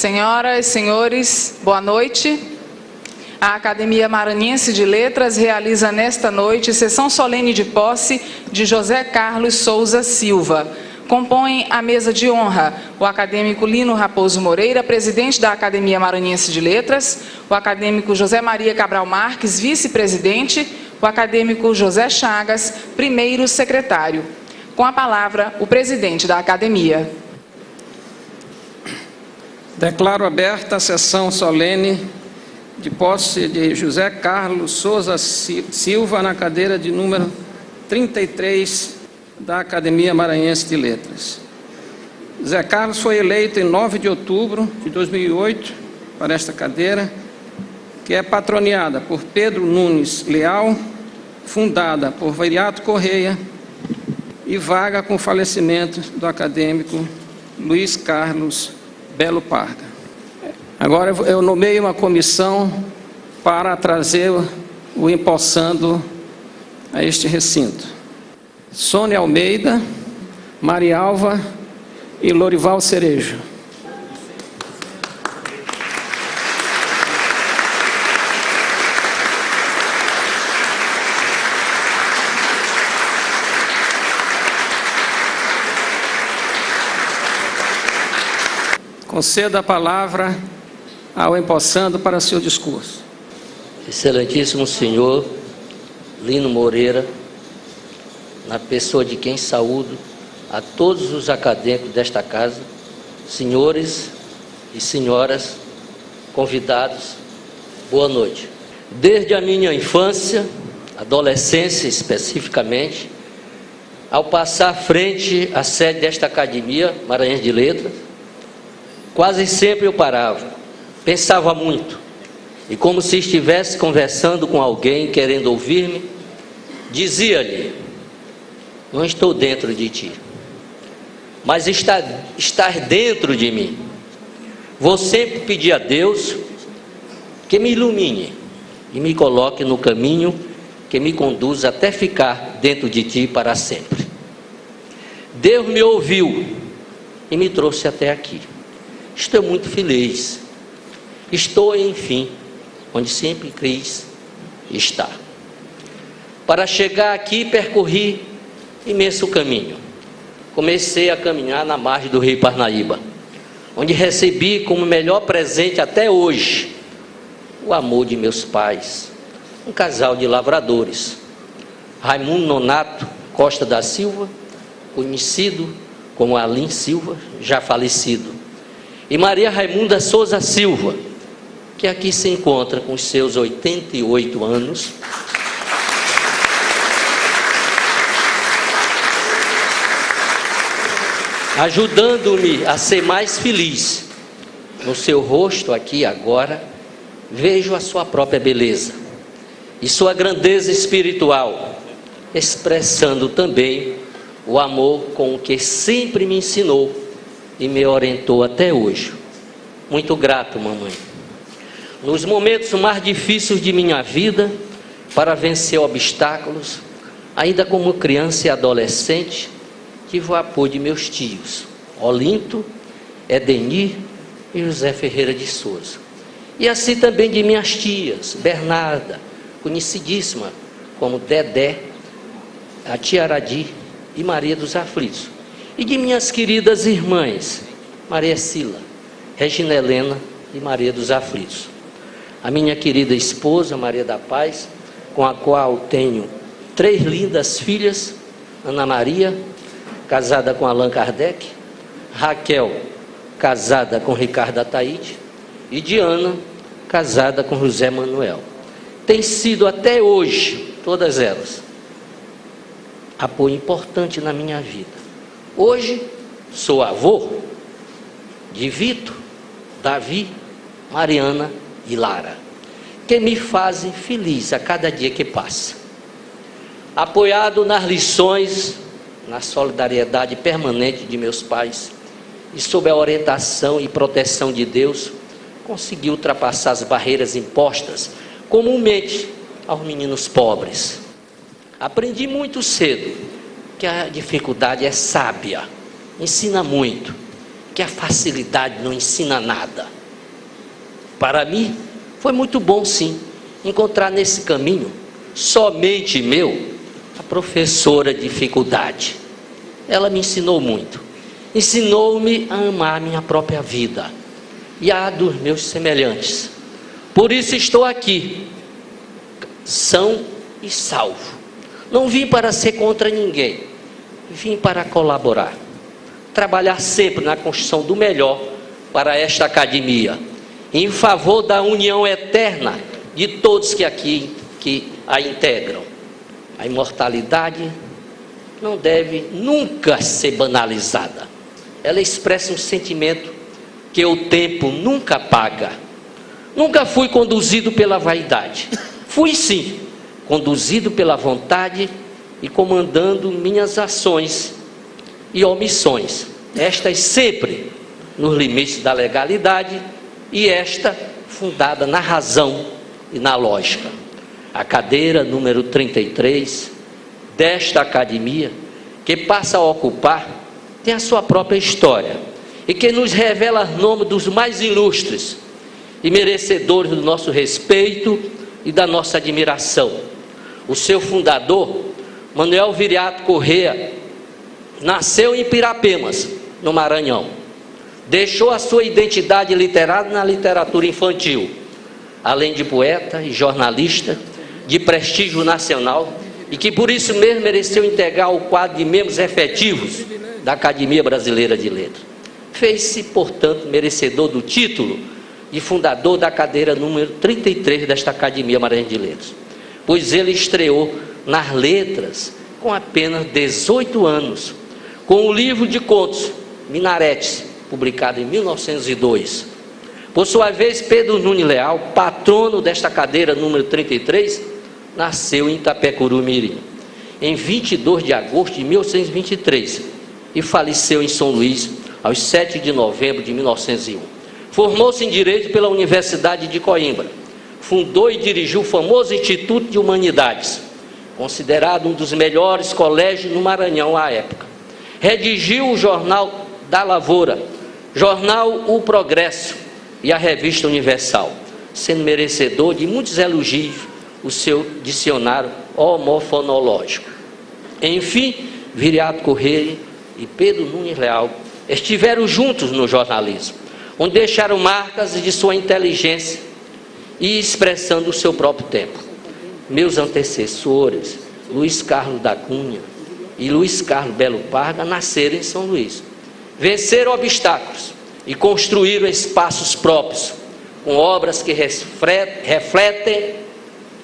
Senhoras, senhores, boa noite. A Academia Maranhense de Letras realiza nesta noite sessão solene de posse de José Carlos Souza Silva. Compõem a mesa de honra o acadêmico Lino Raposo Moreira, presidente da Academia Maranhense de Letras, o acadêmico José Maria Cabral Marques, vice-presidente, o acadêmico José Chagas, primeiro secretário. Com a palavra, o presidente da Academia. Declaro aberta a sessão solene de posse de José Carlos Souza Silva na cadeira de número 33 da Academia Maranhense de Letras. José Carlos foi eleito em 9 de outubro de 2008 para esta cadeira, que é patroneada por Pedro Nunes Leal, fundada por Viriato Correia e vaga com o falecimento do acadêmico Luiz Carlos Belo Parga. Agora eu nomeio uma comissão para trazer o empossando a este recinto. Sônia Almeida, Marialva e Lorival Cerejo. Conceda a palavra ao empossando para seu discurso. Excelentíssimo senhor Lino Moreira, na pessoa de quem saúdo a todos os acadêmicos desta casa, senhores e senhoras, convidados, boa noite. Desde a minha infância, adolescência especificamente, ao passar à frente à sede desta Academia Maranhense de Letras, quase sempre eu parava, pensava muito, e como se estivesse conversando com alguém querendo ouvir-me, dizia-lhe: não estou dentro de ti, mas estás dentro de mim. Vou sempre pedir a Deus que me ilumine e me coloque no caminho que me conduz até ficar dentro de ti para sempre. Deus me ouviu e me trouxe até aqui. Estou muito feliz. Estou, enfim, onde sempre quis estar. Para chegar aqui, percorri imenso caminho. Comecei a caminhar na margem do rio Parnaíba, onde recebi como melhor presente até hoje o amor de meus pais, um casal de lavradores, Raimundo Nonato Costa da Silva, conhecido como Alim Silva, já falecido, e Maria Raimunda Souza Silva, que aqui se encontra com os seus 88 anos, ajudando-me a ser mais feliz. No seu rosto aqui agora, vejo a sua própria beleza e sua grandeza espiritual, expressando também o amor com o que sempre me ensinou e me orientou até hoje. Muito grato, mamãe. Nos momentos mais difíceis de minha vida, para vencer obstáculos, ainda como criança e adolescente, tive o apoio de meus tios, Olinto, Edenir e José Ferreira de Souza. E assim também de minhas tias, Bernarda, conhecidíssima como Dedé, a tia Aradi e Maria dos Aflitos. E de minhas queridas irmãs, Maria Sila, Regina Helena e Maria dos Aflitos. A minha querida esposa, Maria da Paz, com a qual tenho 3 lindas filhas, Ana Maria, casada com Allan Kardec, Raquel, casada com Ricardo Ataíde, e Diana, casada com José Manuel. Tem sido até hoje, todas elas, apoio importante na minha vida. Hoje sou avô de Vitor, Davi, Mariana e Lara, que me fazem feliz a cada dia que passa. Apoiado nas lições, na solidariedade permanente de meus pais e sob a orientação e proteção de Deus, consegui ultrapassar as barreiras impostas comumente aos meninos pobres. Aprendi muito cedo que a dificuldade é sábia, ensina muito que a facilidade não ensina nada. Para mim, foi muito bom, sim, encontrar nesse caminho, somente meu, a professora dificuldade. Ela me ensinou muito. Ensinou-me a amar a minha própria vida e a dos meus semelhantes. Por isso estou aqui, são e salvo. Não vim para ser contra ninguém, vim para colaborar, trabalhar sempre na construção do melhor para esta academia, em favor da união eterna de todos que a integram. A imortalidade não deve nunca ser banalizada. Ela expressa um sentimento que o tempo nunca apaga. Nunca fui conduzido pela vaidade. Fui sim, conduzido pela vontade e comandando minhas ações e omissões. Estas sempre nos limites da legalidade e esta fundada na razão e na lógica. A cadeira número 33 desta academia, que passa a ocupar, tem a sua própria história e que nos revela o nome dos mais ilustres e merecedores do nosso respeito e da nossa admiração. O seu fundador, Manuel Viriato Corrêa, nasceu em Pirapemas, no Maranhão. Deixou a sua identidade literária na literatura infantil, além de poeta e jornalista de prestígio nacional, e que por isso mesmo mereceu integrar o quadro de membros efetivos da Academia Brasileira de Letras. Fez-se, portanto, merecedor do título de fundador da cadeira número 33 desta Academia Maranhense de Letras, pois ele estreou nas letras com apenas 18 anos, com o livro de contos Minaretes, publicado em 1902. Por sua vez, Pedro Nunes Leal, patrono desta cadeira número 33, nasceu em Itapecuru-Mirim, em 22 de agosto de 1823, e faleceu em São Luís, aos 7 de novembro de 1901. Formou-se em Direito pela Universidade de Coimbra. Fundou e dirigiu o famoso Instituto de Humanidades, considerado um dos melhores colégios no Maranhão à época. Redigiu o Jornal da Lavoura, Jornal O Progresso e a Revista Universal, sendo merecedor de muitos elogios o seu dicionário homofonológico. Enfim, Viriato Corrêa e Pedro Nunes Leal estiveram juntos no jornalismo, onde deixaram marcas de sua inteligência e expressando o seu próprio tempo. Meus antecessores, Luiz Carlos da Cunha e Luiz Carlos Belo Parga, nasceram em São Luís. Venceram obstáculos e construíram espaços próprios, com obras que refletem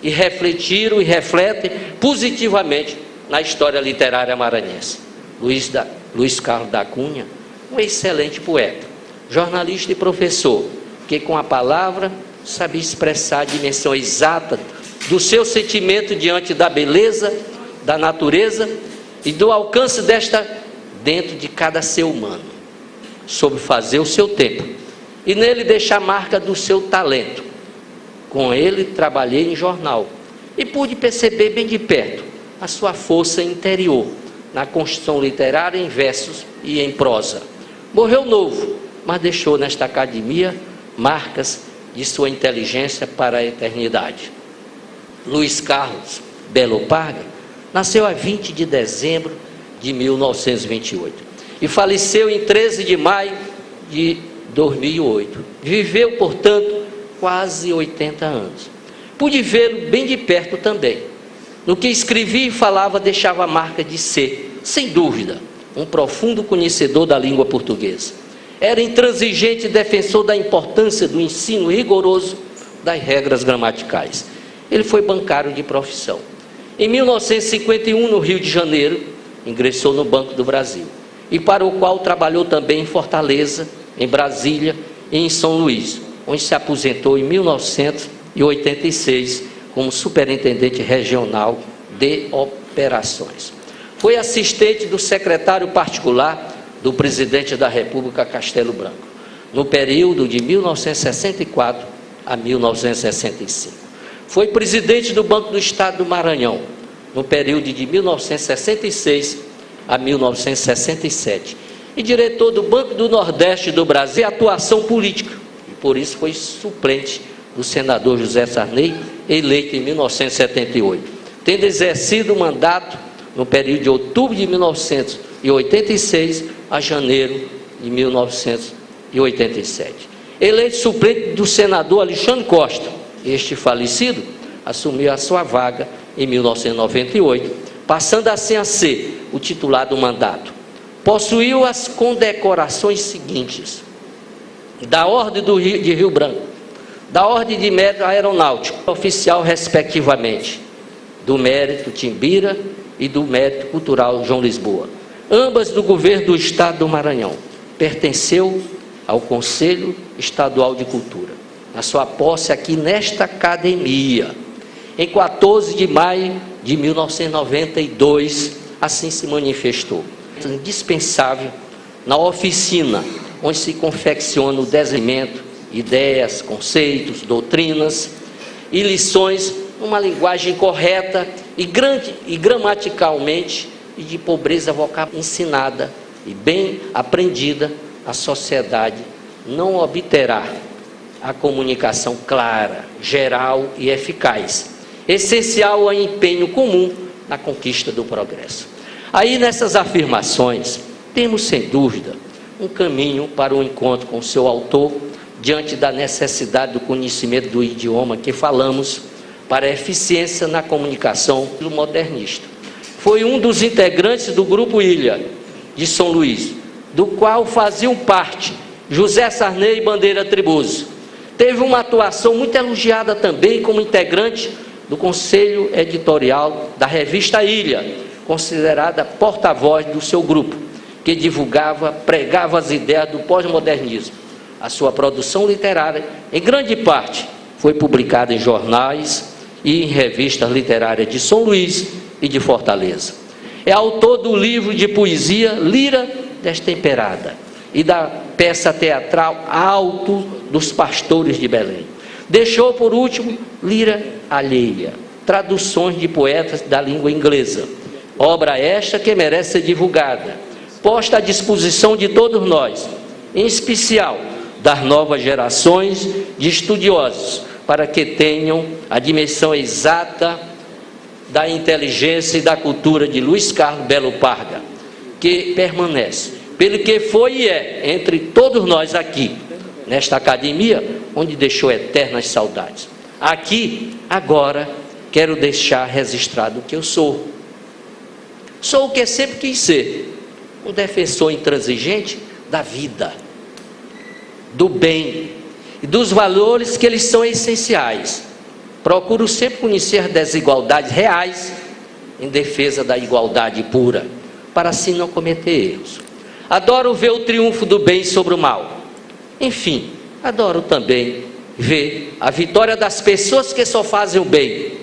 e refletiram e refletem positivamente na história literária maranhense. Luiz Carlos da Cunha, um excelente poeta, jornalista e professor, que com a palavra sabia expressar a dimensão exata do seu sentimento diante da beleza, da natureza e do alcance desta dentro de cada ser humano. Soube fazer o seu tempo e nele deixar a marca do seu talento. Com ele trabalhei em jornal e pude perceber bem de perto a sua força interior na construção literária em versos e em prosa. Morreu novo, mas deixou nesta academia marcas de sua inteligência para a eternidade. Luiz Carlos Belo Parga nasceu a 20 de dezembro de 1928 e faleceu em 13 de maio de 2008. Viveu, portanto, quase 80 anos. Pude vê-lo bem de perto também. No que escrevia e falava, deixava a marca de ser, sem dúvida, um profundo conhecedor da língua portuguesa. Era intransigente defensor da importância do ensino rigoroso das regras gramaticais. Ele foi bancário de profissão. Em 1951, no Rio de Janeiro, ingressou no Banco do Brasil, e para o qual trabalhou também em Fortaleza, em Brasília e em São Luís, onde se aposentou em 1986 como superintendente regional de operações. Foi assistente do secretário particular do presidente da República, Castelo Branco, no período de 1964 a 1965. Foi presidente do Banco do Estado do Maranhão, no período de 1966 a 1967, e diretor do Banco do Nordeste do Brasil, atuação política, e por isso foi suplente do senador José Sarney, eleito em 1978, tendo exercido o mandato no período de outubro de 1986 a janeiro de 1987. Eleito suplente do senador Alexandre Costa, este falecido assumiu a sua vaga em 1998, passando assim a ser o titular do mandato. Possuiu as condecorações seguintes: da Ordem de Rio Branco, da Ordem de Mérito Aeronáutico Oficial, respectivamente, do Mérito Timbira e do Mérito Cultural João Lisboa, ambas do governo do Estado do Maranhão. Pertenceu ao Conselho Estadual de Cultura, na sua posse aqui nesta academia, em 14 de maio de 1992, assim se manifestou. Indispensável na oficina, onde se confecciona o desenvolvimento, ideias, conceitos, doutrinas e lições, numa linguagem correta e gramaticalmente e de pobreza vocabular ensinada e bem aprendida, a sociedade não obterá a comunicação clara, geral e eficaz, essencial ao empenho comum na conquista do progresso. Aí, nessas afirmações, temos sem dúvida um caminho para o encontro com o seu autor, diante da necessidade do conhecimento do idioma que falamos para a eficiência na comunicação modernista. Foi um dos integrantes do Grupo Ilha de São Luís, do qual faziam parte José Sarney e Bandeira Tribuzzo. Teve uma atuação muito elogiada também como integrante do Conselho Editorial da revista Ilha, considerada porta-voz do seu grupo, que pregava as ideias do pós-modernismo. A sua produção literária, em grande parte, foi publicada em jornais e em revistas literárias de São Luís e de Fortaleza. É autor do livro de poesia Lira Destemperada e da peça teatral Alto dos Pastores de Belém. Deixou, por último, Lira Alheia, traduções de poetas da língua inglesa. Obra esta que merece ser divulgada, posta à disposição de todos nós, em especial das novas gerações de estudiosos, para que tenham a dimensão exata da inteligência e da cultura de Luiz Carlos Belo Parga, que permanece, pelo que foi e é, entre todos nós aqui, nesta academia, onde deixou eternas saudades. Aqui, agora, quero deixar registrado o que eu sou. Sou o que sempre quis ser, um defensor intransigente da vida, do bem e dos valores que eles são essenciais. Procuro sempre conhecer as desigualdades reais em defesa da igualdade pura, para assim não cometer erros. Adoro ver o triunfo do bem sobre o mal. Enfim, adoro também ver a vitória das pessoas que só fazem o bem.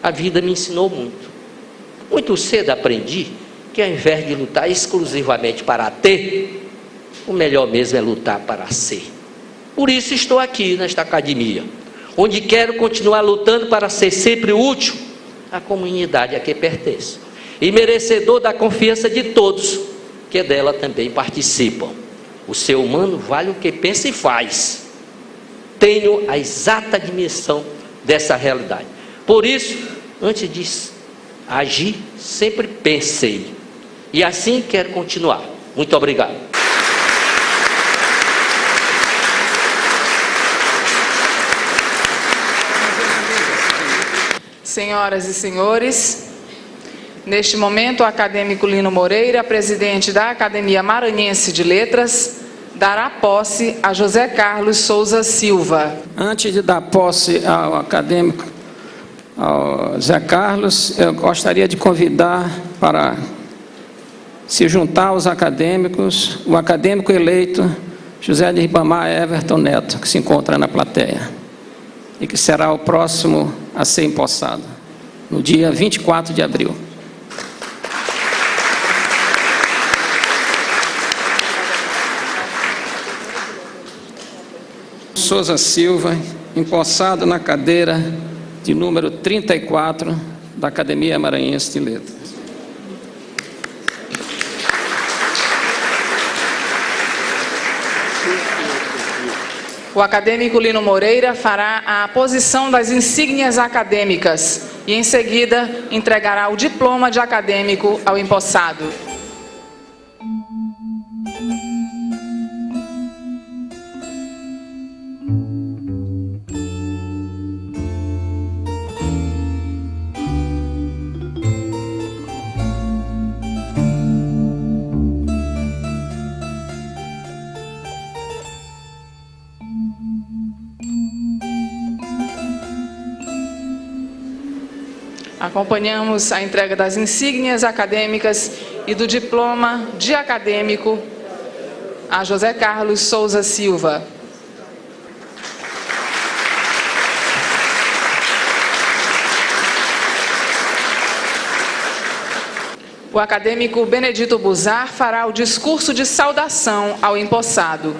A vida me ensinou muito. Muito cedo aprendi que, ao invés de lutar exclusivamente para ter, o melhor mesmo é lutar para ser. Por isso estou aqui nesta academia, onde quero continuar lutando para ser sempre útil à comunidade a que pertenço e merecedor da confiança de todos que dela também participam. O ser humano vale o que pensa e faz. Tenho a exata dimensão dessa realidade. Por isso, antes de agir, sempre pensei. E assim quero continuar. Muito obrigado. Senhoras e senhores, neste momento o acadêmico Lino Moreira, presidente da Academia Maranhense de Letras, dará posse a José Carlos Souza Silva. Antes de dar posse ao acadêmico, ao Zé Carlos, eu gostaria de convidar para se juntar aos acadêmicos, o acadêmico eleito José de Ribamar Everton Neto, que se encontra na plateia, e que será o próximo a ser empossado, no dia 24 de abril. Souza Silva, empossado na cadeira de número 34 da Academia Maranhense de Letras. O acadêmico Lino Moreira fará a aposição das insígnias acadêmicas e, em seguida, entregará o diploma de acadêmico ao empossado. Acompanhamos a entrega das insígnias acadêmicas e do diploma de acadêmico a José Carlos Souza Silva. O acadêmico Benedito Buzar fará o discurso de saudação ao empossado.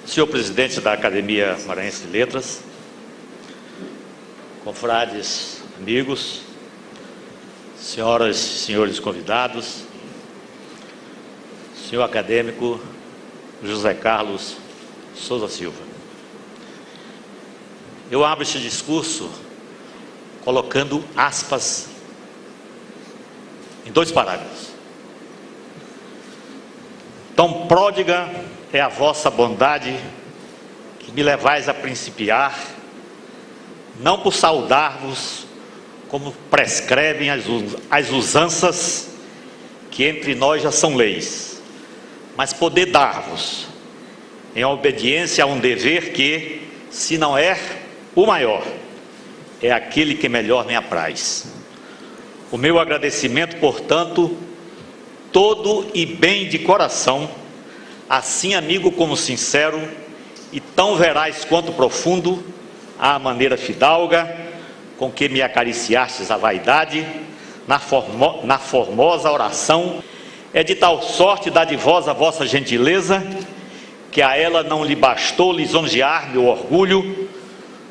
Senhor presidente da Academia Maranhense de Letras, confrades, amigos, senhoras e senhores convidados, senhor acadêmico José Carlos Souza Silva. Eu abro este discurso colocando aspas em 2 parágrafos. Tão pródiga é a vossa bondade que me levais a principiar, não por saudar-vos, como prescrevem as usanças que entre nós já são leis, mas poder dar-vos, em obediência a um dever que, se não é o maior, é aquele que melhor me apraz. O meu agradecimento, portanto, todo e bem de coração, assim amigo como sincero, e tão veraz quanto profundo, à maneira fidalga, com que me acariciastes a vaidade, na formosa oração, é de tal sorte dadivosa a vossa gentileza, que a ela não lhe bastou lisonjear meu orgulho,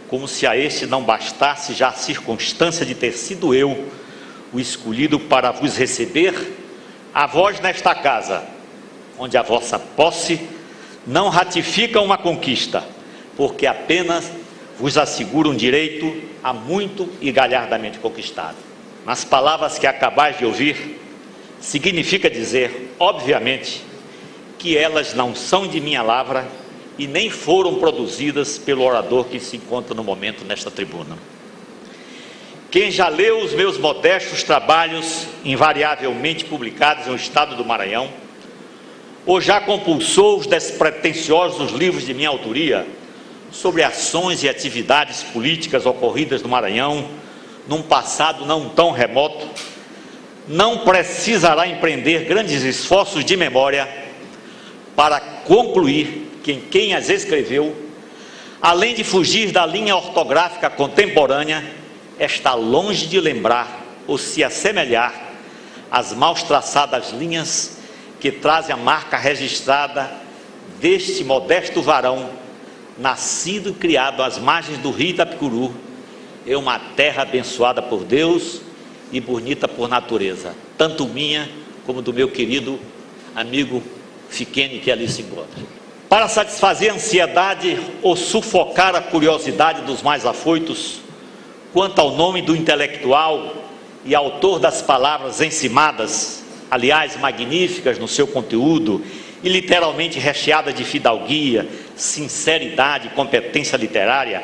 como se a este não bastasse já a circunstância de ter sido eu o escolhido para vos receber, a vós nesta casa, onde a vossa posse não ratifica uma conquista, porque apenas vos assegura um direito a muito e galhardamente conquistado. Nas palavras que acabais de ouvir, significa dizer, obviamente, que elas não são de minha lavra e nem foram produzidas pelo orador que se encontra no momento nesta tribuna. Quem já leu os meus modestos trabalhos, invariavelmente publicados no estado do Maranhão, ou já compulsou os despretensiosos livros de minha autoria, sobre ações e atividades políticas ocorridas no Maranhão, num passado não tão remoto, não precisará empreender grandes esforços de memória para concluir que quem as escreveu, além de fugir da linha ortográfica contemporânea, está longe de lembrar ou se assemelhar às mal traçadas linhas que trazem a marca registrada deste modesto varão, nascido e criado às margens do rio Itapicuru, em uma terra abençoada por Deus e bonita por natureza, tanto minha como do meu querido amigo Fiquene, que ali se encontra. Para satisfazer a ansiedade ou sufocar a curiosidade dos mais afoitos quanto ao nome do intelectual e autor das palavras encimadas, aliás magníficas no seu conteúdo e literalmente recheada de fidalguia, sinceridade e competência literária,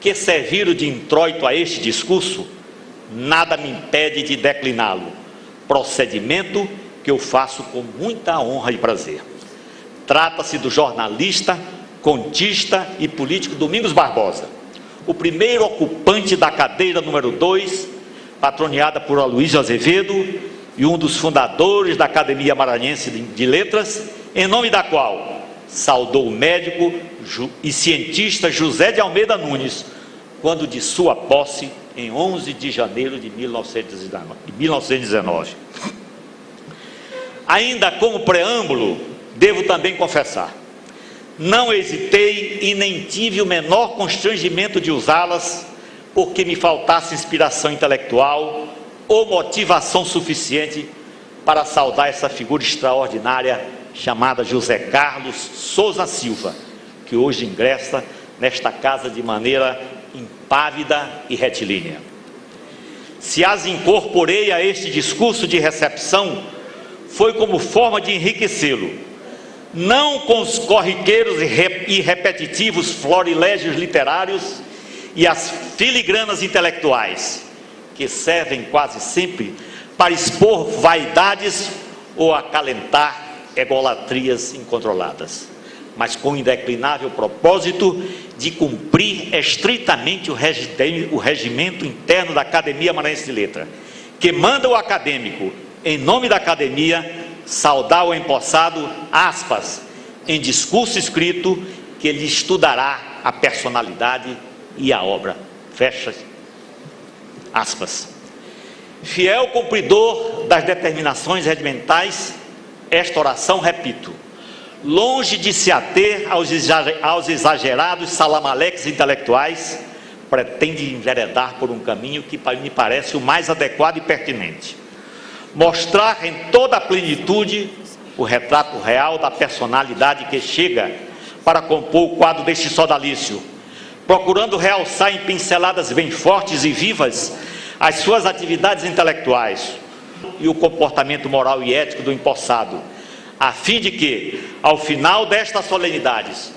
que serviram de introito a este discurso, nada me impede de decliná-lo, procedimento que eu faço com muita honra e prazer. Trata-se do jornalista, contista e político Domingos Barbosa, o primeiro ocupante da cadeira número 2, patroneada por Aloysio Azevedo, e um dos fundadores da Academia Maranhense de Letras, em nome da qual saudou o médico e cientista José de Almeida Nunes, quando de sua posse, em 11 de janeiro de 1919. Ainda como preâmbulo, devo também confessar, não hesitei e nem tive o menor constrangimento de usá-las, porque me faltasse inspiração intelectual ou motivação suficiente para saudar essa figura extraordinária chamada José Carlos Souza Silva, que hoje ingressa nesta casa de maneira impávida e retilínea. Se as incorporei a este discurso de recepção, foi como forma de enriquecê-lo, não com os corriqueiros e repetitivos florilégios literários e as filigranas intelectuais, que servem quase sempre para expor vaidades ou acalentar egolatrias incontroladas, mas com o indeclinável propósito de cumprir estritamente o regimento interno da Academia Maranhense de Letras, que manda o acadêmico, em nome da academia, saudar o empossado, aspas, em discurso escrito, que ele estudará a personalidade e a obra, fecha aspas. Fiel cumpridor das determinações regimentais, esta oração, repito, longe de se ater aos exagerados salamaleques intelectuais, pretende enveredar por um caminho que me parece o mais adequado e pertinente. Mostrar em toda a plenitude o retrato real da personalidade que chega para compor o quadro deste sodalício, procurando realçar em pinceladas bem fortes e vivas as suas atividades intelectuais e o comportamento moral e ético do empossado, a fim de que, ao final destas solenidades,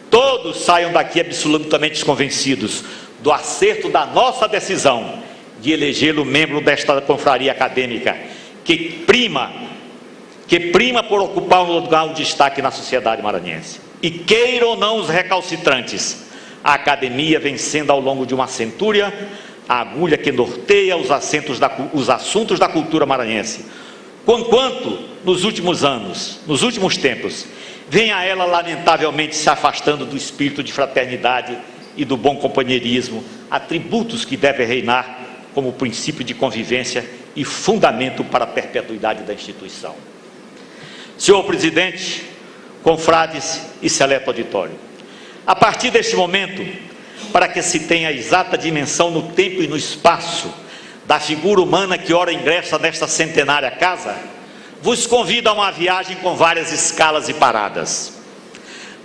todos saiam daqui absolutamente convencidos do acerto da nossa decisão de elegê-lo membro desta confraria acadêmica, que prima por ocupar um lugar de destaque na sociedade maranhense. E queiram ou não os recalcitrantes, a academia vem sendo ao longo de uma centúria a agulha que norteia os assuntos da cultura maranhense, conquanto nos últimos tempos, vem a ela lamentavelmente se afastando do espírito de fraternidade e do bom companheirismo, atributos que devem reinar como princípio de convivência e fundamento para a perpetuidade da instituição. Senhor presidente, confrades e seleto auditório, a partir deste momento, para que se tenha a exata dimensão no tempo e no espaço da figura humana que ora ingressa nesta centenária casa, vos convido a uma viagem com várias escalas e paradas.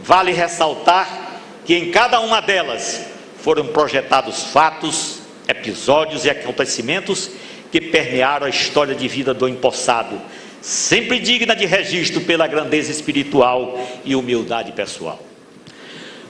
Vale ressaltar que em cada uma delas foram projetados fatos, episódios e acontecimentos que permearam a história de vida do empossado, sempre digna de registro pela grandeza espiritual e humildade pessoal.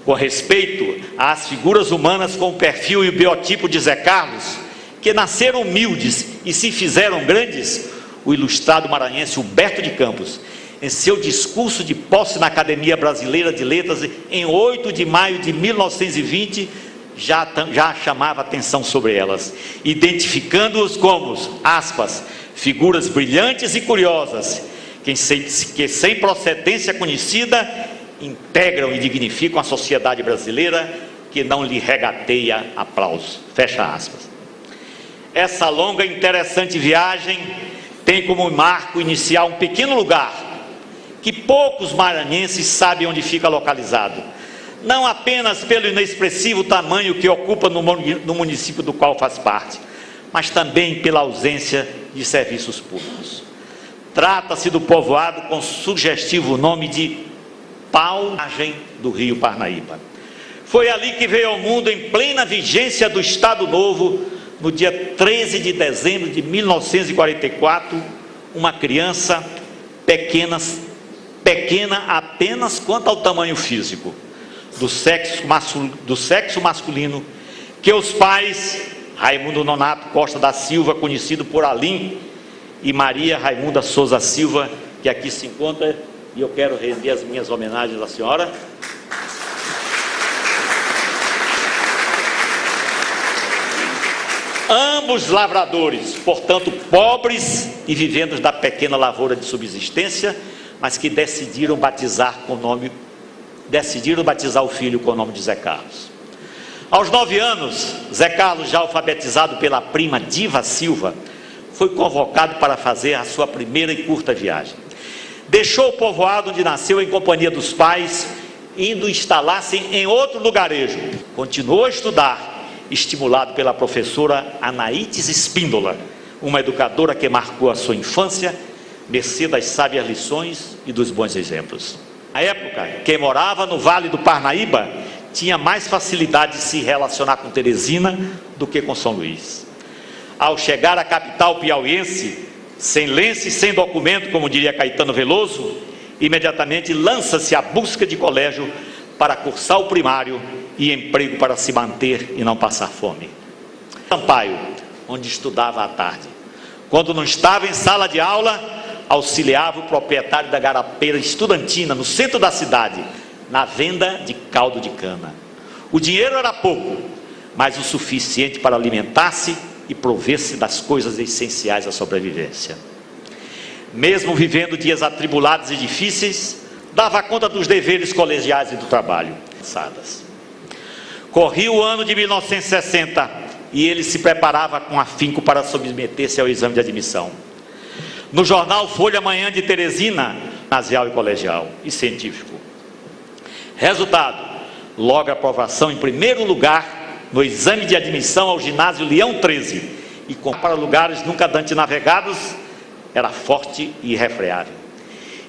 Com respeito às figuras humanas com o perfil e o biotipo de Zé Carlos, que nasceram humildes e se fizeram grandes, o ilustrado maranhense Humberto de Campos, em seu discurso de posse na Academia Brasileira de Letras, em 8 de maio de 1920, já chamava atenção sobre elas, identificando-os como, aspas, figuras brilhantes e curiosas, que sem procedência conhecida, integram e dignificam a sociedade brasileira, que não lhe regateia aplausos, fecha aspas. Essa longa e interessante viagem tem como marco inicial um pequeno lugar, que poucos maranhenses sabem onde fica localizado, não apenas pelo inexpressivo tamanho que ocupa no município do qual faz parte, mas também pela ausência de serviços públicos. Trata-se do povoado com sugestivo nome de Paulagem do Rio Parnaíba. Foi ali que veio ao mundo, em plena vigência do Estado Novo, no dia 13 de dezembro de 1944, uma criança pequena apenas quanto ao tamanho físico, do sexo masculino, que os pais, Raimundo Nonato Costa da Silva, conhecido por Alim, e Maria Raimunda Souza Silva, que aqui se encontra, e eu quero render as minhas homenagens à senhora. Ambos lavradores, portanto pobres e vivendo da pequena lavoura de subsistência, mas que decidiram batizar o filho com o nome de Zé Carlos. Aos 9 anos, Zé Carlos, já alfabetizado pela prima Diva Silva, foi convocado para fazer a sua primeira e curta viagem. Deixou o povoado onde nasceu em companhia dos pais, indo instalar-se em outro lugarejo. Continuou a estudar, estimulado pela professora Anaítes Espíndola, uma educadora que marcou a sua infância, mercê das sábias lições e dos bons exemplos. Na época, quem morava no Vale do Parnaíba tinha mais facilidade de se relacionar com Teresina do que com São Luís. Ao chegar à capital piauiense, sem lenço e sem documento, como diria Caetano Veloso, imediatamente lança-se à busca de colégio para cursar o primário e emprego para se manter e não passar fome. Sampaio, onde estudava à tarde. Quando não estava em sala de aula, auxiliava o proprietário da garapeira estudantina no centro da cidade, na venda de caldo de cana. O dinheiro era pouco, mas o suficiente para alimentar-se e prover-se das coisas essenciais à sobrevivência. Mesmo vivendo dias atribulados e difíceis, dava conta dos deveres colegiais e do trabalho. Corria o ano de 1960 e ele se preparava com afinco para submeter-se ao exame de admissão. No jornal Folha Manhã de Teresina, ginasial e colegial e científico. Resultado: logo a aprovação em primeiro lugar no exame de admissão ao ginásio Leão 13 e para lugares nunca antes navegados, era forte e irrefreável.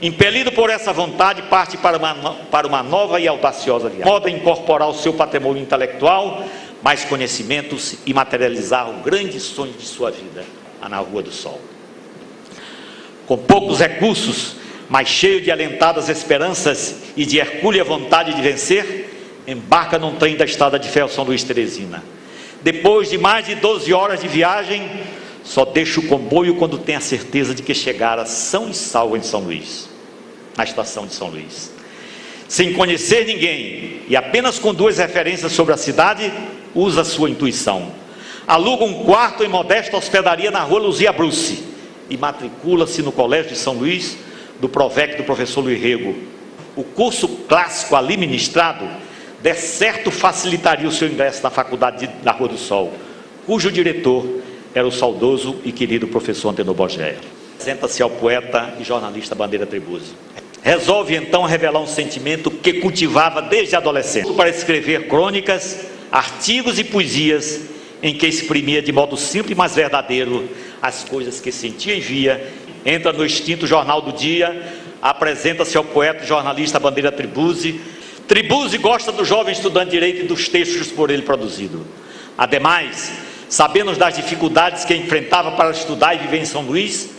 Impelido por essa vontade, parte para uma nova e audaciosa viagem. Moda incorporar ao seu patrimônio intelectual mais conhecimentos e materializar o grande sonho de sua vida, na Rua do Sol. Com poucos recursos, mas cheio de alentadas esperanças e de hercúlea vontade de vencer, embarca num trem da estrada de ferro São Luís Teresina. Depois de mais de 12 horas de viagem, só deixa o comboio quando tem a certeza de que chegara são e salvo em São Luís, na estação de São Luís. Sem conhecer ninguém e apenas com 2 referências sobre a cidade, usa sua intuição. Aluga um quarto em modesta hospedaria na rua Luzia Bruce e matricula-se no Colégio de São Luís, do Provec do professor Luiz Rego. O curso clássico ali ministrado, de certo facilitaria o seu ingresso na faculdade da Rua do Sol, cujo diretor era o saudoso e querido professor Antenor Borgéia. Apresenta-se ao poeta e jornalista Bandeira Tribuzzi. Resolve então revelar um sentimento que cultivava desde a adolescência, para escrever crônicas, artigos e poesias em que exprimia de modo simples mas verdadeiro as coisas que sentia e via. Entra no extinto Jornal do Dia, apresenta-se ao poeta e jornalista Bandeira Tribuzzi. Tribuzzi gosta do jovem estudante de direito e dos textos por ele produzidos. Ademais, sabendo das dificuldades que enfrentava para estudar e viver em São Luís,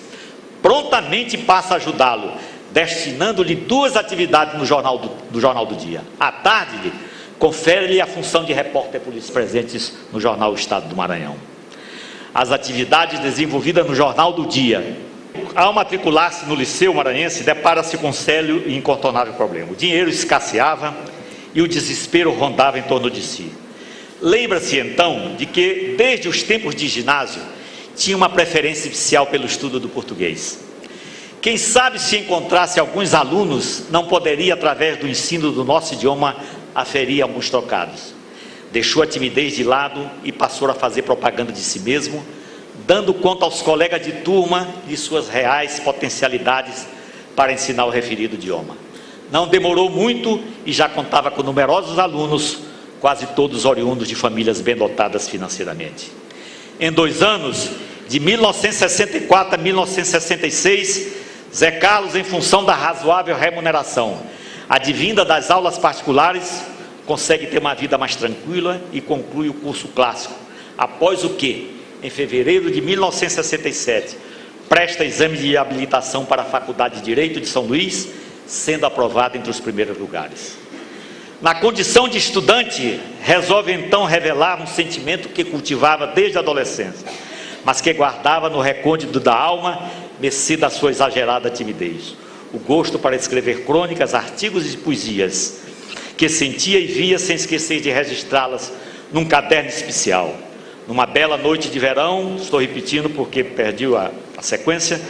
prontamente passa a ajudá-lo, destinando-lhe 2 atividades no Jornal do Dia. À tarde, confere-lhe a função de repórter polícia presentes no jornal O Estado do Maranhão. As atividades desenvolvidas no Jornal do Dia. Ao matricular-se no Liceu Maranhense, depara-se com um sério e incontornável problema. O dinheiro escasseava e o desespero rondava em torno de si. Lembra-se então de que, desde os tempos de ginásio, tinha uma preferência especial pelo estudo do português. Quem sabe, se encontrasse alguns alunos, não poderia, através do ensino do nosso idioma, aferir alguns trocados. Deixou a timidez de lado e passou a fazer propaganda de si mesmo, dando conta aos colegas de turma de suas reais potencialidades para ensinar o referido idioma. Não demorou muito e já contava com numerosos alunos, quase todos oriundos de famílias bem dotadas financeiramente. Em 2 anos, de 1964 a 1966, Zé Carlos, em função da razoável remuneração advinda das aulas particulares, consegue ter uma vida mais tranquila e conclui o curso clássico, após o que, em fevereiro de 1967, presta exame de habilitação para a Faculdade de Direito de São Luís, sendo aprovado entre os primeiros lugares. Na condição de estudante, resolve então revelar um sentimento que cultivava desde a adolescência, mas que guardava no recôndito da alma, mercê da sua exagerada timidez. O gosto para escrever crônicas, artigos e poesias, que sentia e via sem esquecer de registrá-las num caderno especial. Numa bela noite de verão, estou repetindo porque perdi a sequência,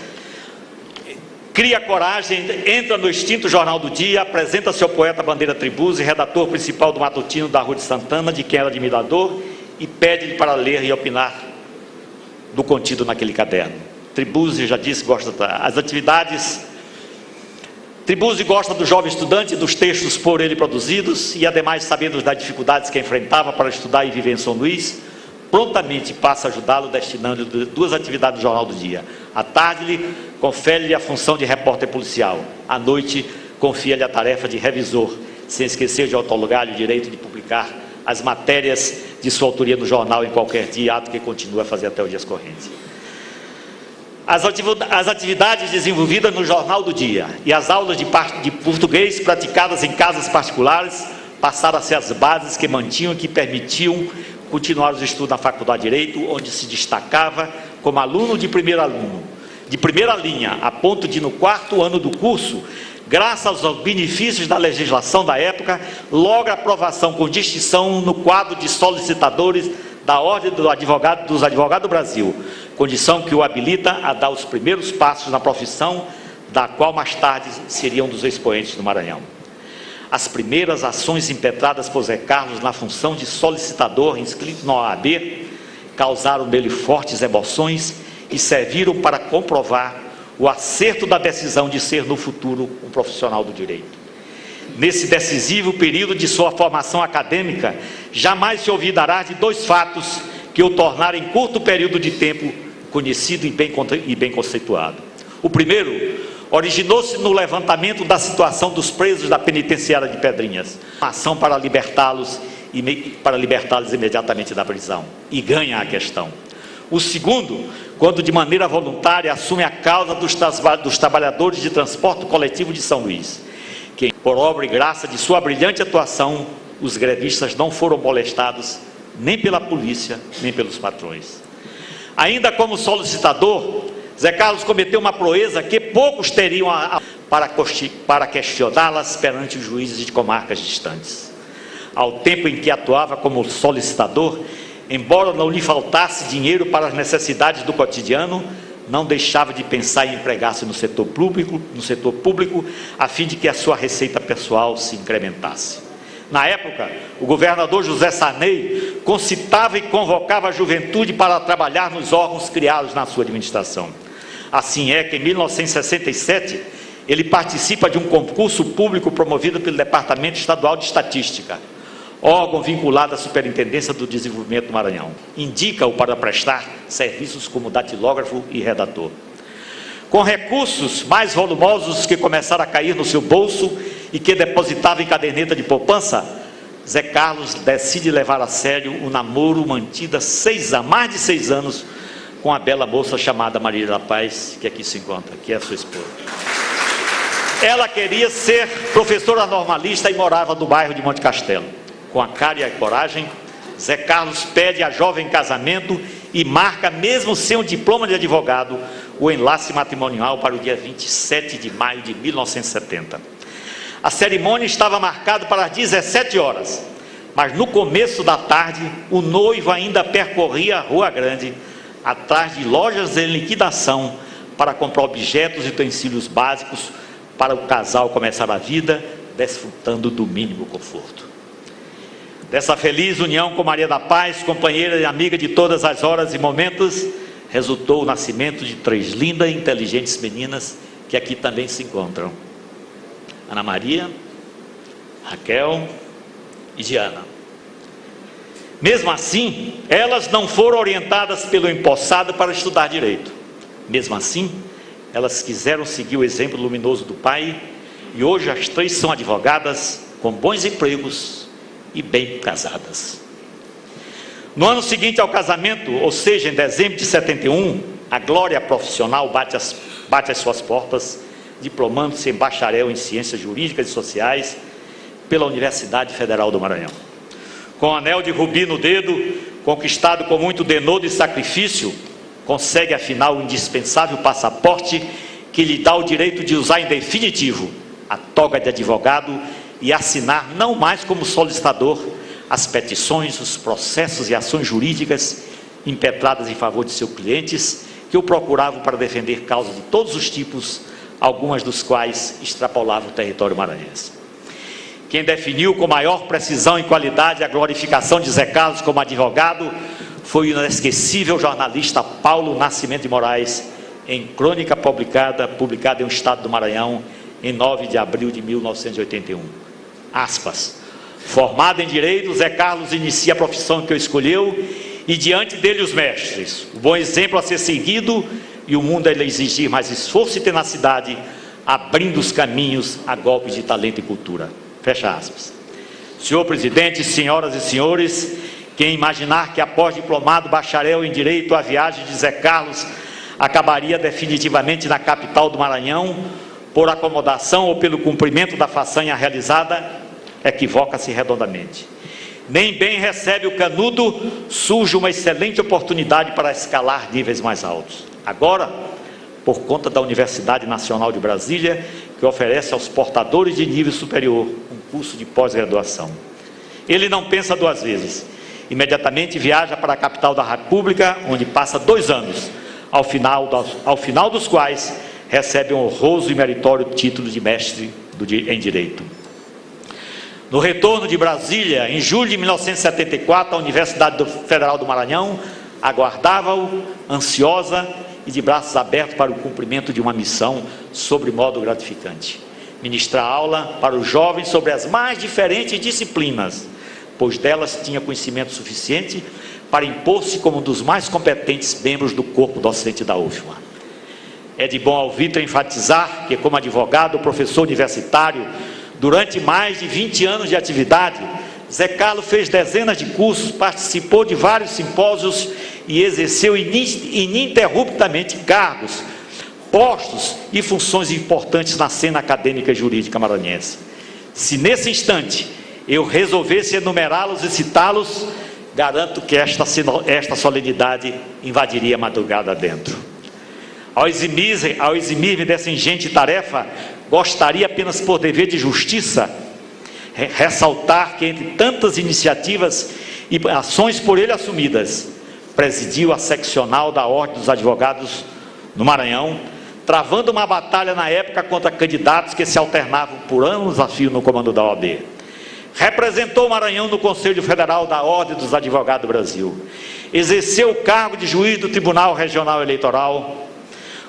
cria coragem, entra no extinto Jornal do Dia, apresenta-se ao poeta Bandeira Tribuzzi, redator principal do matutino da Rua de Santana, de quem era admirador, e pede-lhe para ler e opinar do contido naquele caderno. Tribuzzi, já disse, gosta das atividades. Tribuzzi gosta do jovem estudante, dos textos por ele produzidos, e ademais, sabendo das dificuldades que enfrentava para estudar e viver em São Luís, prontamente passa a ajudá-lo, destinando-lhe 2 atividades do Jornal do Dia. À tarde, confere-lhe a função de repórter policial. À noite, confia-lhe a tarefa de revisor, sem esquecer de otorgar-lhe o direito de publicar publicar as matérias de sua autoria no jornal em qualquer dia, ato que continua a fazer até os dias correntes. As atividades desenvolvidas no Jornal do Dia e as aulas de português praticadas em casas particulares passaram a ser as bases que mantinham e que permitiam continuar os estudos na Faculdade de Direito, onde se destacava como aluno de primeira linha, a ponto de, no 4º ano do curso, graças aos benefícios da legislação da época, logra aprovação com distinção no quadro de solicitadores da Ordem dos Advogados do Brasil, condição que o habilita a dar os primeiros passos na profissão, da qual mais tarde seria um dos expoentes do Maranhão. As primeiras ações impetradas por Zé Carlos na função de solicitador inscrito na OAB causaram nele fortes emoções e serviram para comprovar o acerto da decisão de ser no futuro um profissional do direito. Nesse decisivo período de sua formação acadêmica, jamais se olvidará de 2 fatos que o tornaram em curto período de tempo conhecido e bem conceituado. O primeiro originou-se no levantamento da situação dos presos da penitenciária de Pedrinhas, uma ação para libertá-los imediatamente da prisão, e ganha a questão. O segundo, quando de maneira voluntária assume a causa dos trabalhadores de transporte coletivo de São Luís, que, por obra e graça de sua brilhante atuação, os grevistas não foram molestados nem pela polícia, nem pelos patrões. Ainda como solicitador, Zé Carlos cometeu uma proeza que poucos teriam para questioná-las perante os juízes de comarcas distantes. Ao tempo em que atuava como solicitador, embora não lhe faltasse dinheiro para as necessidades do cotidiano, não deixava de pensar em empregar-se no setor público, a fim de que a sua receita pessoal se incrementasse. Na época, o governador José Sarney concitava e convocava a juventude para trabalhar nos órgãos criados na sua administração. Assim é que, em 1967, ele participa de um concurso público promovido pelo Departamento Estadual de Estatística, órgão vinculado à Superintendência do Desenvolvimento do Maranhão. Indica-o para prestar serviços como datilógrafo e redator. Com recursos mais volumosos que começaram a cair no seu bolso e que depositava em caderneta de poupança, Zé Carlos decide levar a sério o namoro mantido há mais de 6 anos com a bela moça chamada Maria da Paz, que aqui se encontra, que é a sua esposa. Ela queria ser professora normalista e morava no bairro de Monte Castelo. Com a cara e a coragem, Zé Carlos pede a jovem em casamento e marca, mesmo sem um diploma de advogado, o enlace matrimonial para o dia 27 de maio de 1970. A cerimônia estava marcada para as 17 horas, mas no começo da tarde, o noivo ainda percorria a Rua Grande, atrás de lojas em liquidação, para comprar objetos e utensílios básicos para o casal começar a vida, desfrutando do mínimo conforto. Dessa feliz união com Maria da Paz, companheira e amiga de todas as horas e momentos, resultou o nascimento de 3 lindas e inteligentes meninas que aqui também se encontram: Ana Maria, Raquel e Diana. Mesmo assim, elas não foram orientadas pelo empossado para estudar direito. Mesmo assim, elas quiseram seguir o exemplo luminoso do pai, e hoje as 3 são advogadas com bons empregos e bem casadas. No ano seguinte ao casamento, ou seja, em dezembro de 71, a glória profissional bate às suas portas, diplomando-se em bacharel em Ciências Jurídicas e Sociais pela Universidade Federal do Maranhão. Com o anel de rubi no dedo, conquistado com muito denodo e sacrifício, consegue afinal o indispensável passaporte que lhe dá o direito de usar em definitivo a toga de advogado e assinar não mais como solicitador as petições, os processos e ações jurídicas impetradas em favor de seus clientes, que o procuravam para defender causas de todos os tipos, algumas dos quais extrapolavam o território maranhense. Quem definiu com maior precisão e qualidade a glorificação de Zé Carlos como advogado foi o inesquecível jornalista Paulo Nascimento de Moraes, em crônica publicada em O Estado do Maranhão, em 9 de abril de 1981. Aspas: formado em Direito, Zé Carlos inicia a profissão que eu escolheu e diante dele os mestres, o bom exemplo a ser seguido e o mundo a lhe exigir mais esforço e tenacidade, abrindo os caminhos a golpes de talento e cultura. Fecha aspas. Senhor presidente, senhoras e senhores, quem imaginar que após diplomado bacharel em Direito a viagem de Zé Carlos acabaria definitivamente na capital do Maranhão, por acomodação ou pelo cumprimento da façanha realizada, equivoca-se redondamente. Nem bem recebe o canudo, surge uma excelente oportunidade para escalar níveis mais altos. Agora, por conta da Universidade Nacional de Brasília, que oferece aos portadores de nível superior um curso de pós-graduação. Ele não pensa duas vezes. Imediatamente viaja para a capital da República, onde passa 2 anos, ao final dos quais recebe um honroso e meritório título de mestre em Direito. No retorno de Brasília, em julho de 1974, a Universidade Federal do Maranhão aguardava-o, ansiosa e de braços abertos para o cumprimento de uma missão sobre modo gratificante. Ministrar aula para os jovens sobre as mais diferentes disciplinas, pois delas tinha conhecimento suficiente para impor-se como um dos mais competentes membros do corpo docente da UFMA. É de bom alvitre enfatizar que, como advogado, professor universitário, durante mais de 20 anos de atividade, Zé Carlos fez dezenas de cursos, participou de vários simpósios e exerceu ininterruptamente cargos, postos e funções importantes na cena acadêmica e jurídica maranhense. Se nesse instante eu resolvesse enumerá-los e citá-los, garanto que esta solenidade invadiria a madrugada dentro. Ao eximir-me dessa ingente tarefa, gostaria apenas por dever de justiça ressaltar que entre tantas iniciativas e ações por ele assumidas, presidiu a seccional da Ordem dos Advogados no Maranhão, travando uma batalha na época contra candidatos que se alternavam por anos a fio no comando da OAB. Representou o Maranhão no Conselho Federal da Ordem dos Advogados do Brasil. Exerceu o cargo de juiz do Tribunal Regional Eleitoral.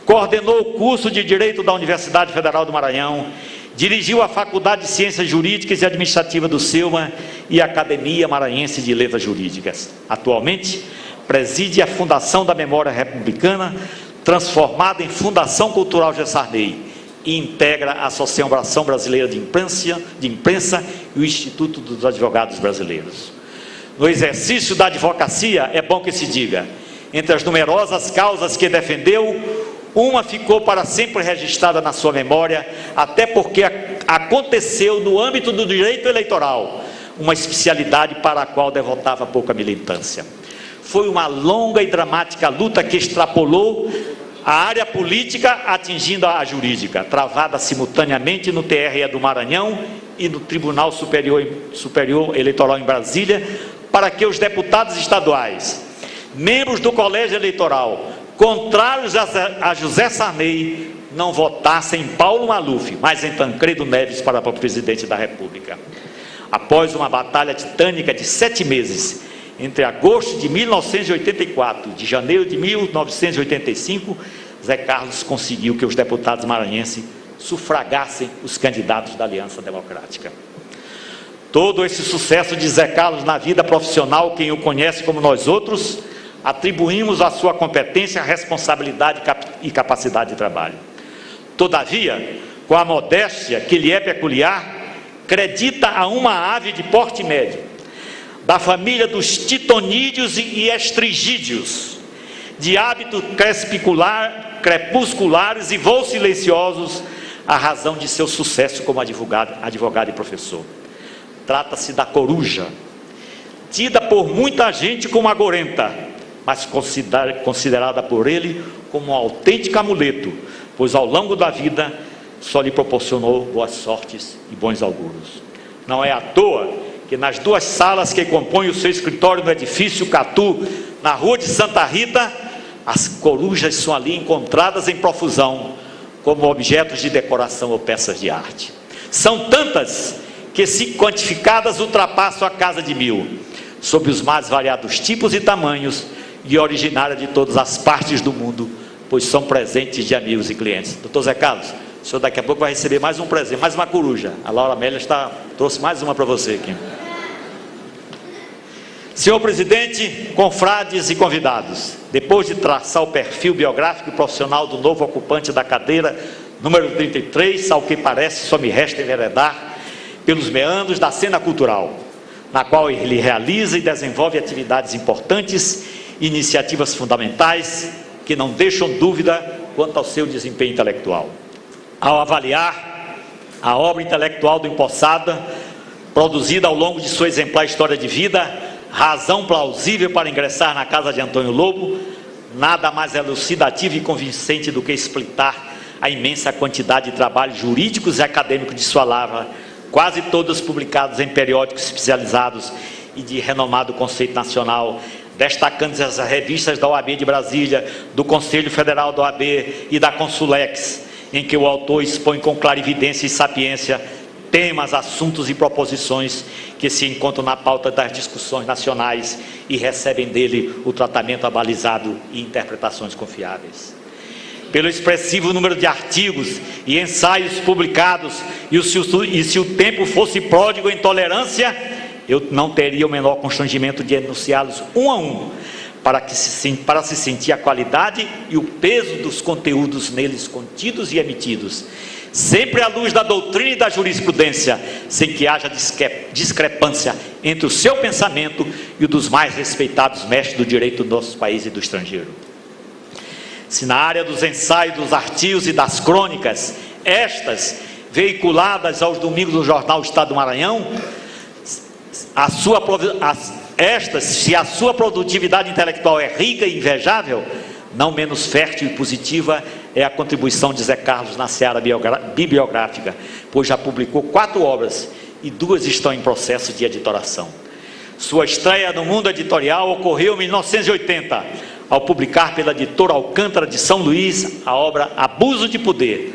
Coordenou o curso de Direito da Universidade Federal do Maranhão. Dirigiu a Faculdade de Ciências Jurídicas e Administrativas do Selma e a Academia Maranhense de Letras Jurídicas. Atualmente, preside a Fundação da Memória Republicana, transformada em Fundação Cultural Gessarney, e integra a Associação Brasileira de Imprensa e o Instituto dos Advogados Brasileiros. No exercício da advocacia, é bom que se diga, entre as numerosas causas que defendeu, uma ficou para sempre registrada na sua memória, até porque aconteceu no âmbito do direito eleitoral, uma especialidade para a qual devotava pouca militância. Foi uma longa e dramática luta que extrapolou a área política, atingindo a jurídica, travada simultaneamente no TRE do Maranhão e no Tribunal Superior Eleitoral em Brasília, para que os deputados estaduais, membros do Colégio Eleitoral, contrários a José Sarney, não votassem em Paulo Maluf, mas em Tancredo Neves para presidente da República. Após uma batalha titânica de 7 meses, entre agosto de 1984 e janeiro de 1985, Zé Carlos conseguiu que os deputados maranhenses sufragassem os candidatos da Aliança Democrática. Todo esse sucesso de Zé Carlos na vida profissional, quem o conhece como nós outros, atribuímos à sua competência, responsabilidade e capacidade de trabalho. Todavia, com a modéstia que lhe é peculiar, acredita a uma ave de porte médio, da família dos titonídeos e estrigídeos, de hábitos crepusculares e voos silenciosos, a razão de seu sucesso como advogado e professor. Trata-se da coruja, tida por muita gente como agorenta, mas considerada por ele como um autêntico amuleto, pois ao longo da vida só lhe proporcionou boas sortes e bons auguros. Não é à toa que nas 2 salas que compõem o seu escritório no edifício Catu, na rua de Santa Rita, as corujas são ali encontradas em profusão, como objetos de decoração ou peças de arte. São tantas que, se quantificadas, ultrapassam a casa de 1000, sob os mais variados tipos e tamanhos, e originárias de todas as partes do mundo, pois são presentes de amigos e clientes. Doutor Zé Carlos, o senhor daqui a pouco vai receber mais um presente, mais uma coruja. A Laura Amélia trouxe mais uma para você aqui. Senhor presidente, confrades e convidados, depois de traçar o perfil biográfico e profissional do novo ocupante da cadeira número 33, ao que parece só me resta enveredar, pelos meandros da cena cultural, na qual ele realiza e desenvolve atividades importantes e iniciativas fundamentais que não deixam dúvida quanto ao seu desempenho intelectual. Ao avaliar a obra intelectual do empossada, produzida ao longo de sua exemplar história de vida, razão plausível para ingressar na casa de Antônio Lobo, nada mais elucidativo e convincente do que explicar a imensa quantidade de trabalhos jurídicos e acadêmicos de sua lavra, quase todos publicados em periódicos especializados e de renomado conceito nacional, destacando as revistas da OAB de Brasília, do Conselho Federal da OAB e da Consulex, em que o autor expõe com clarividência e sapiência temas, assuntos e proposições que se encontram na pauta das discussões nacionais e recebem dele o tratamento abalizado e interpretações confiáveis. Pelo expressivo número de artigos e ensaios publicados, e se o tempo fosse pródigo em tolerância, eu não teria o menor constrangimento de enunciá-los um a um, para se sentir a qualidade e o peso dos conteúdos neles contidos e emitidos, sempre à luz da doutrina e da jurisprudência, sem que haja discrepância entre o seu pensamento e o dos mais respeitados mestres do direito do nosso país e do estrangeiro. Se na área dos ensaios, dos artigos e das crônicas, estas, veiculadas aos domingos no jornal Estado do Maranhão, se a sua produtividade intelectual é rica e invejável, não menos fértil e positiva é a contribuição de Zé Carlos na seara bibliográfica, pois já publicou 4 obras e 2 estão em processo de editoração. Sua estreia no mundo editorial ocorreu em 1980, ao publicar pela editora Alcântara de São Luís a obra Abuso de Poder,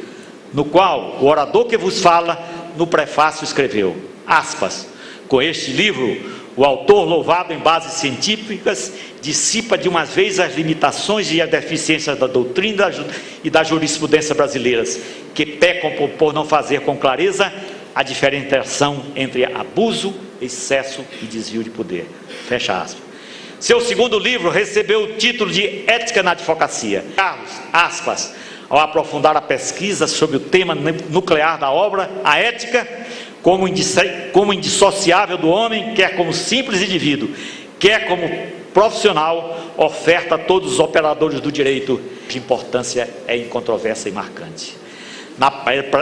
no qual o orador que vos fala, no prefácio escreveu, aspas, com este livro, o autor, louvado em bases científicas, dissipa de uma vez as limitações e as deficiências da doutrina e da jurisprudência brasileiras, que pecam por não fazer com clareza a diferenciação entre abuso, excesso e desvio de poder. Fecha aspas. Seu segundo livro recebeu o título de Ética na Advocacia. Carlos, aspas, ao aprofundar a pesquisa sobre o tema nuclear da obra, a ética, como indissociável do homem, quer como simples indivíduo, quer como profissional, oferta a todos os operadores do direito, de importância é incontroversa e marcante.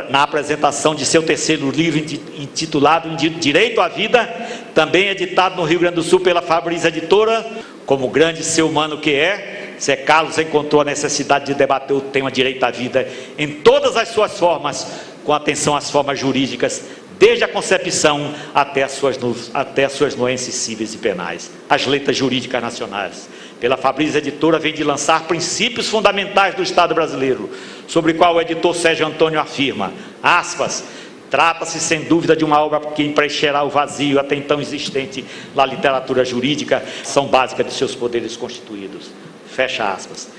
Na apresentação de seu terceiro livro, intitulado Direito à Vida, também editado no Rio Grande do Sul pela Fabris Editora, como grande ser humano que é, Zé Carlos encontrou a necessidade de debater o tema direito à vida em todas as suas formas, com atenção às formas jurídicas, desde a concepção até as suas nuances cíveis e penais, as letras jurídicas nacionais. Pela Fabris Editora, vem de lançar princípios fundamentais do Estado brasileiro, sobre o qual o editor Sérgio Antônio afirma, aspas, trata-se sem dúvida de uma obra que preencherá o vazio até então existente na literatura jurídica, são básicas de seus poderes constituídos. Fecha aspas.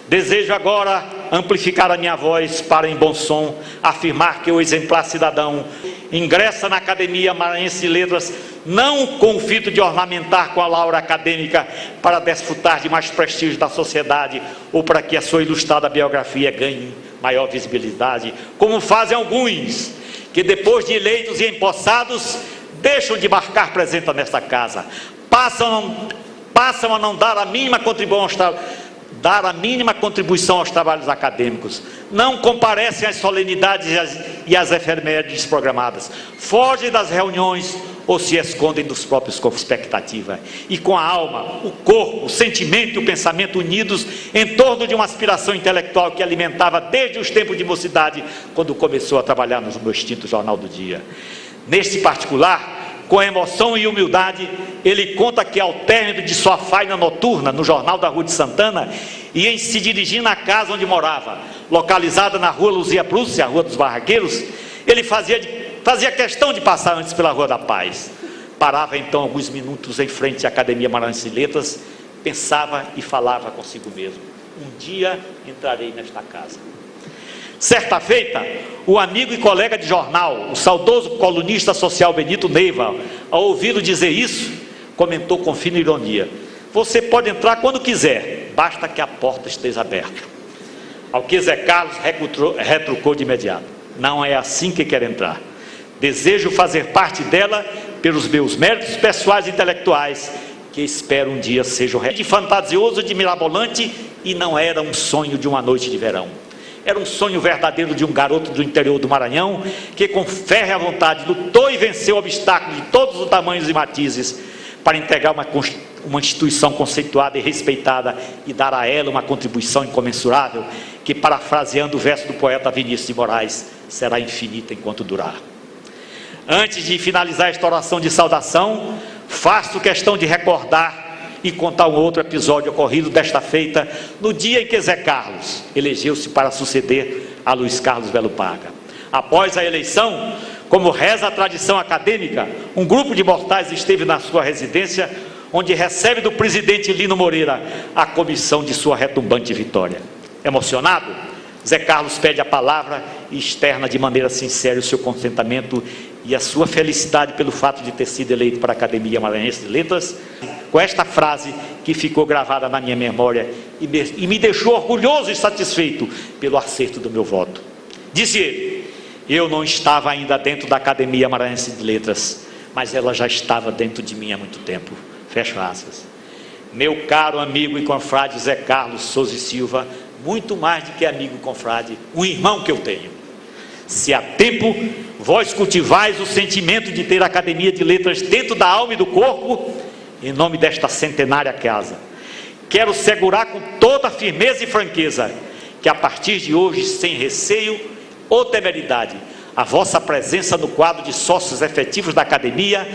Desejo agora amplificar a minha voz para, em bom som, afirmar que o exemplar cidadão ingressa na Academia Maranhense de Letras não com o fito de ornamentar com a laura acadêmica para desfrutar de mais prestígio da sociedade ou para que a sua ilustrada biografia ganhe maior visibilidade, como fazem alguns, que depois de eleitos e empossados, deixam de marcar presença nesta casa, passam a não dar a mínima contribuição aos trabalhos acadêmicos, não comparecem às solenidades e às efemérides programadas, fogem das reuniões ou se escondem dos próprios com expectativa, e com a alma, o corpo, o sentimento e o pensamento unidos em torno de uma aspiração intelectual que alimentava desde os tempos de mocidade, quando começou a trabalhar no extinto Jornal do Dia. Neste particular, com emoção e humildade, ele conta que ao término de sua faina noturna no Jornal da Rua de Santana, e em se dirigindo à casa onde morava, localizada na Rua Luzia Prússia, a Rua dos Barraqueiros, ele fazia questão de passar antes pela Rua da Paz. Parava então alguns minutos em frente à Academia Maranhense de Letras, pensava e falava consigo mesmo, um dia entrarei nesta casa. Certa feita, o amigo e colega de jornal, o saudoso colunista social Benito Neiva, ao ouvi-lo dizer isso, comentou com fina ironia, você pode entrar quando quiser, basta que a porta esteja aberta. Ao que Zé Carlos retrucou de imediato, não é assim que quer entrar. Desejo fazer parte dela pelos meus méritos pessoais e intelectuais, que espero um dia sejam de fantasioso, de mirabolante, e não era um sonho de uma noite de verão. Era um sonho verdadeiro de um garoto do interior do Maranhão, que com férrea vontade lutou e venceu obstáculos de todos os tamanhos e matizes, para integrar uma instituição conceituada e respeitada e dar a ela uma contribuição incomensurável, que, parafraseando o verso do poeta Vinícius de Moraes, será infinita enquanto durar. Antes de finalizar esta oração de saudação, faço questão de recordar e contar um outro episódio ocorrido desta feita, no dia em que Zé Carlos elegeu-se para suceder a Luiz Carlos Belo Parga. Após a eleição, como reza a tradição acadêmica, um grupo de mortais esteve na sua residência, onde recebe do presidente Lino Moreira a comissão de sua retumbante vitória. Emocionado, Zé Carlos pede a palavra e externa de maneira sincera o seu contentamento e a sua felicidade pelo fato de ter sido eleito para a Academia Maranhense de Letras, com esta frase que ficou gravada na minha memória e me deixou orgulhoso e satisfeito pelo acerto do meu voto. Disse ele: eu não estava ainda dentro da Academia Maranhense de Letras, mas ela já estava dentro de mim há muito tempo. Fecho aspas. Meu caro amigo e confrade Zé Carlos Souza e Silva, muito mais do que amigo e confrade, um irmão que eu tenho. Se há tempo vós cultivais o sentimento de ter a Academia de Letras dentro da alma e do corpo, em nome desta centenária casa, quero segurar com toda firmeza e franqueza que a partir de hoje, sem receio ou temeridade, a vossa presença no quadro de sócios efetivos da Academia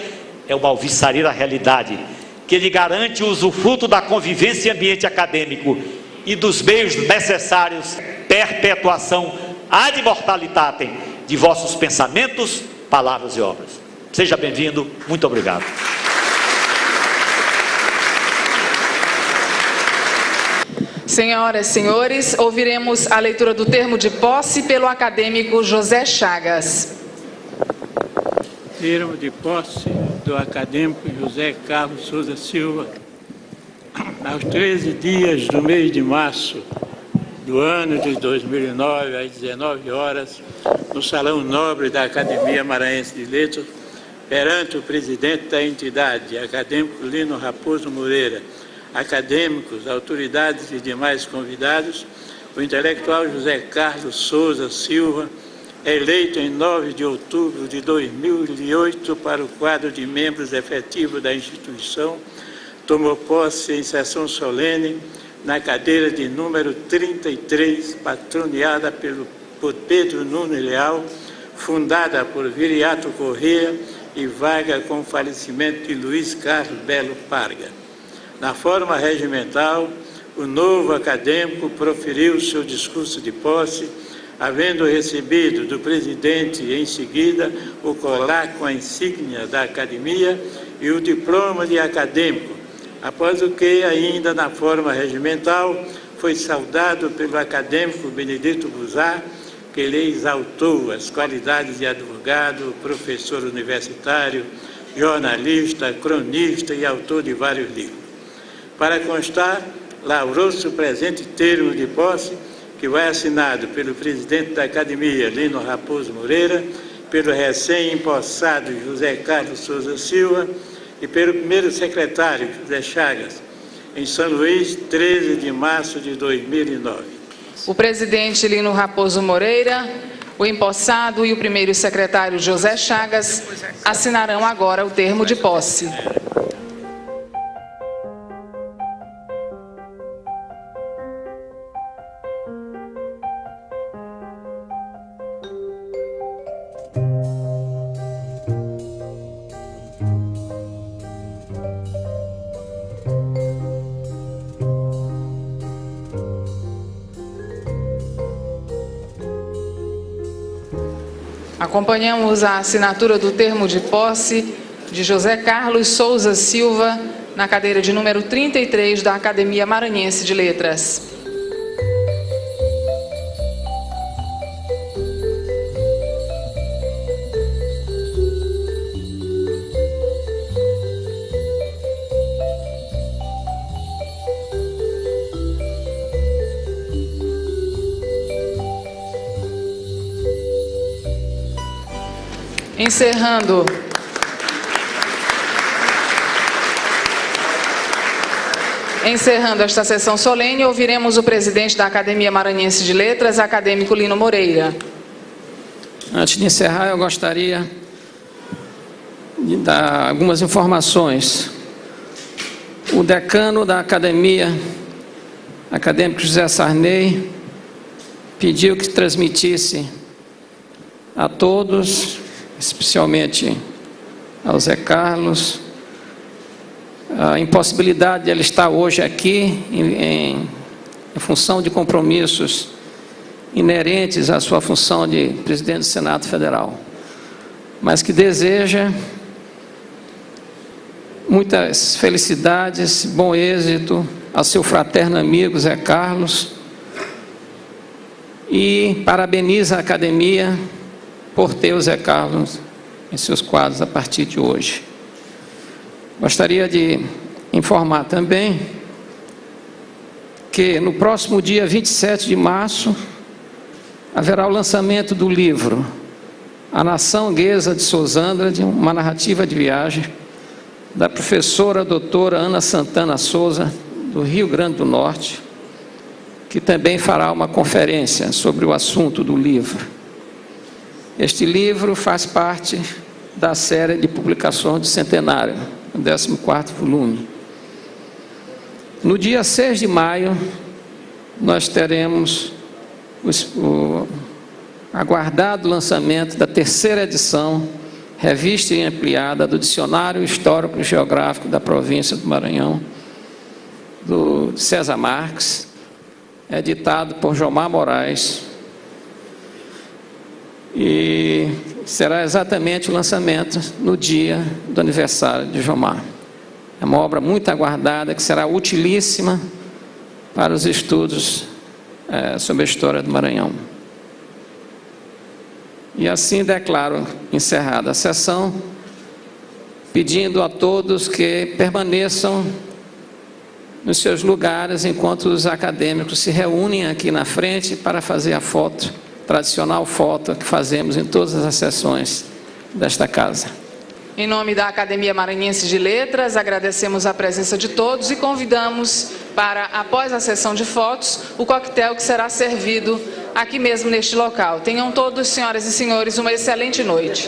é uma alvissareira realidade que lhe garante o usufruto da convivência em ambiente acadêmico e dos meios necessários perpetuação ad immortalitatem de vossos pensamentos, palavras e obras. Seja bem-vindo, muito obrigado. Senhoras e senhores, ouviremos a leitura do termo de posse pelo acadêmico José Chagas. Termo de posse do acadêmico José Carlos Souza Silva, aos 13 dias do mês de março do ano de 2009, às 19 horas, no Salão Nobre da Academia Maranhense de Letras, perante o presidente da entidade, acadêmico Lino Raposo Moreira, acadêmicos, autoridades e demais convidados, o intelectual José Carlos Souza Silva, eleito em 9 de outubro de 2008 para o quadro de membros efetivos da instituição, tomou posse em sessão solene na cadeira de número 33, patroneada por Pedro Nunes Leal, fundada por Viriato Corrêa e vaga com o falecimento de Luiz Carlos Belo Parga. Na forma regimental, o novo acadêmico proferiu seu discurso de posse, havendo recebido do presidente em seguida o colar com a insígnia da academia e o diploma de acadêmico, após o que, ainda na forma regimental, foi saudado pelo acadêmico Benedito Buzar, que lhe exaltou as qualidades de advogado, professor universitário, jornalista, cronista e autor de vários livros. Para constar, lavrou-se o presente termo de posse, que vai assinado pelo presidente da Academia, Lino Raposo Moreira, pelo recém-empossado José Carlos Souza Silva e pelo primeiro secretário, José Chagas, em São Luís, 13 de março de 2009. O presidente Lino Raposo Moreira, o empossado e o primeiro secretário José Chagas assinarão agora o termo de posse. Acompanhamos a assinatura do termo de posse de José Carlos Souza Silva na cadeira de número 33 da Academia Maranhense de Letras. Encerrando esta sessão solene, ouviremos o presidente da Academia Maranhense de Letras, acadêmico Lino Moreira. Antes de encerrar, eu gostaria de dar algumas informações. O decano da Academia, acadêmico José Sarney, pediu que transmitisse a todos, especialmente ao Zé Carlos, a impossibilidade de ele estar hoje aqui em função de compromissos inerentes à sua função de presidente do Senado Federal, mas que deseja muitas felicidades, bom êxito ao seu fraterno amigo Zé Carlos e parabeniza a Academia por ter o Zé Carlos em seus quadros a partir de hoje. Gostaria de informar também que no próximo dia 27 de março haverá o lançamento do livro A Nação Guesa de Sozândrade, uma narrativa de viagem, da professora doutora Ana Santana Souza, do Rio Grande do Norte, que também fará uma conferência sobre o assunto do livro. Este livro faz parte da série de publicações do centenário, o 14º volume. No dia 6 de maio, nós teremos o aguardado lançamento da 3ª edição, revista e ampliada, do Dicionário Histórico e Geográfico da Província do Maranhão, do César Marques, editado por Jomar Moraes, e será exatamente o lançamento no dia do aniversário de Jomar. É uma obra muito aguardada, que será utilíssima para os estudos sobre a história do Maranhão. E assim declaro encerrada a sessão, pedindo a todos que permaneçam nos seus lugares enquanto os acadêmicos se reúnem aqui na frente para fazer a foto, tradicional foto que fazemos em todas as sessões desta casa. Em nome da Academia Maranhense de Letras, agradecemos a presença de todos e convidamos para, após a sessão de fotos, o coquetel que será servido aqui mesmo neste local. Tenham todos, senhoras e senhores, uma excelente noite.